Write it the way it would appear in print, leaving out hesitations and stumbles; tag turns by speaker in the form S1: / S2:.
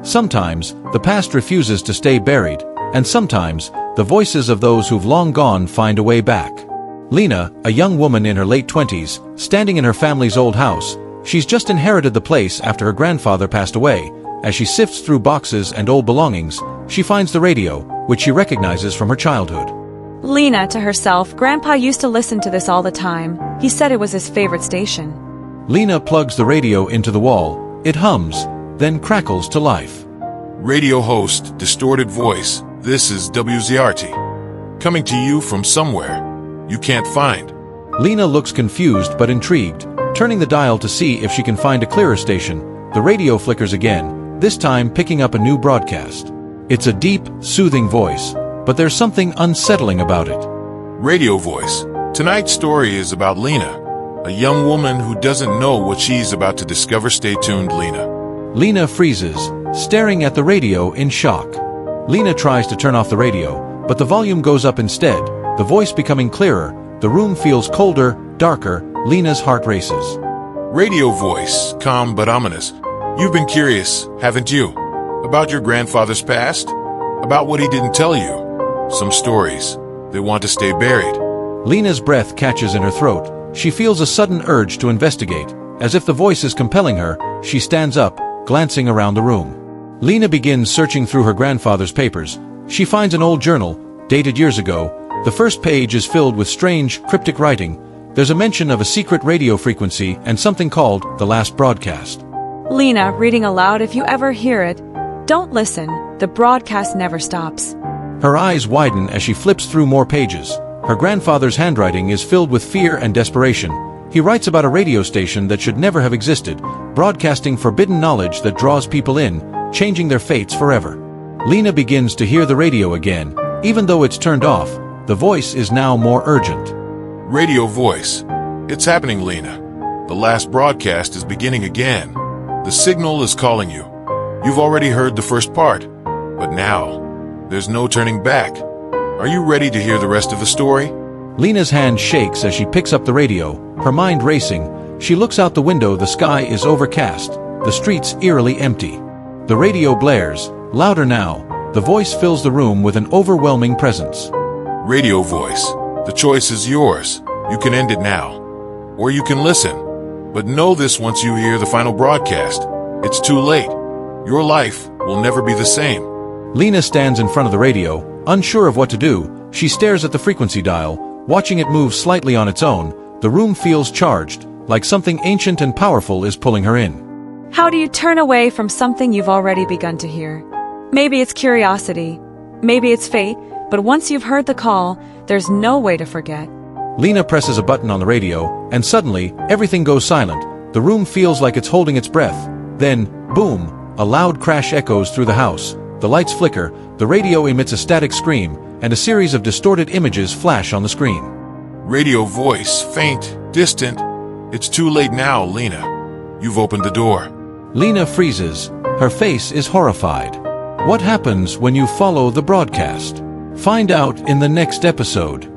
S1: Sometimes, the past refuses to stay buried, and sometimes, the voices of those who've long gone find a way back. Lena, a young woman in her late 20s, standing in her family's old house. She's just inherited the place after her grandfather passed away. As she sifts through boxes and old belongings, she finds the radio, which she recognizes from her childhood.
S2: Lena, to herself, Grandpa used to listen to this all the time. He said it was his favorite station.
S1: Lena plugs the radio into the wall. It hums, then crackles to life.
S3: Radio host, distorted voice, this is WZRT. Coming to you from somewhere you can't find.
S1: Lena looks confused but intrigued, turning the dial to see if she can find a clearer station. The radio flickers again, this time picking up a new broadcast. It's a deep, soothing voice, but there's something unsettling about it.
S3: Radio voice. Tonight's story is about Lena, a young woman who doesn't know what she's about to discover. Stay tuned, Lena.
S1: Lena freezes, staring at the radio in shock. Lena tries to turn off the radio, but the volume goes up instead, the voice becoming clearer. The room feels colder, darker. Lena's heart races.
S3: Radio voice, calm but ominous. You've been curious, haven't you? About your grandfather's past? About what he didn't tell you? Some stories. They want to stay buried.
S1: Lena's breath catches in her throat. She feels a sudden urge to investigate. As if the voice is compelling her, she stands up, glancing around the room. Lena begins searching through her grandfather's papers. She finds an old journal, dated years ago. The first page is filled with strange, cryptic writing. There's a mention of a secret radio frequency and something called the last broadcast.
S2: Lena, reading aloud, if you ever hear it, don't listen. The broadcast never stops.
S1: Her eyes widen as she flips through more pages. Her grandfather's handwriting is filled with fear and desperation. He writes about a radio station that should never have existed, broadcasting forbidden knowledge that draws people in, changing their fates forever. Lena begins to hear the radio again. Even though it's turned off, the voice is now more urgent.
S3: Radio voice. It's happening, Lena. The last broadcast is beginning again. The signal is calling you. You've already heard the first part, but now, there's no turning back. Are you ready to hear the rest of the story?
S1: Lena's hand shakes as she picks up the radio, her mind racing. She looks out the window. The sky is overcast, the streets eerily empty. The radio blares, louder now. The voice fills the room with an overwhelming presence.
S3: Radio voice. The choice is yours. You can end it now, or you can listen. But know this: once you hear the final broadcast, it's too late. Your life will never be the same.
S1: Lena stands in front of the radio, unsure of what to do. She stares at the frequency dial, watching it move slightly on its own. The room feels charged, like something ancient and powerful is pulling her in.
S2: How do you turn away from something you've already begun to hear? Maybe it's curiosity, maybe it's fate, but once you've heard the call, there's no way to forget.
S1: Lena presses a button on the radio, and suddenly, everything goes silent. The room feels like it's holding its breath. Then, boom, a loud crash echoes through the house. The lights flicker, the radio emits a static scream, and a series of distorted images flash on the screen.
S3: Radio voice, faint, distant. It's too late now, Lena. You've opened the door.
S1: Lena freezes. Her face is horrified. What happens when you follow the broadcast? Find out in the next episode.